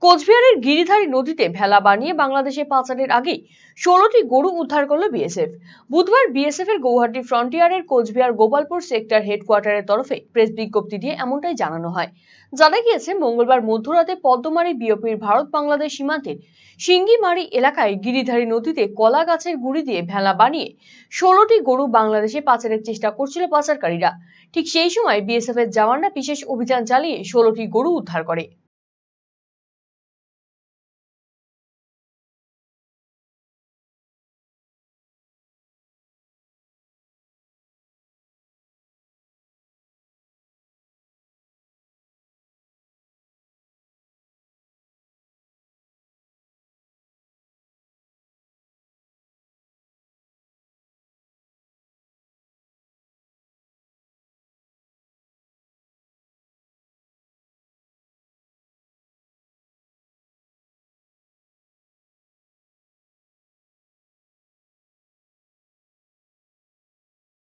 কোচবিহারের গিরিধারী নদীতে ভেলা বানিয়ে বাংলাদেশে পাচারের আগে 16টি গরু উদ্ধার করল বিএসএফ। বুধবার বিএসএফ এর গৌহাটি ফ্রন্টিয়ারের কোচবিহার গোপালপুর সেক্টর হেডকোয়ার্টারের তরফে প্রেস বিজ্ঞপ্তি দিয়ে এমনটাই জানানো হয়। জানা গিয়েছে, মঙ্গলবার মধ্যরাতে পদ্মমারি বিওপির ভারত বাংলাদেশ সীমান্তের সিঙ্গিমারি এলাকায় গিরিধারী নদীতে কলা গাছের গুড়ি দিয়ে ভেলা বানিয়ে 16টি গরু বাংলাদেশে পাচারের চেষ্টা করছিল পাচারকারীরা। ঠিক সেই সময় বিএসএফ এর জওয়ানরা বিশেষ অভিযান চালিয়ে 16টি গরু উদ্ধার করে।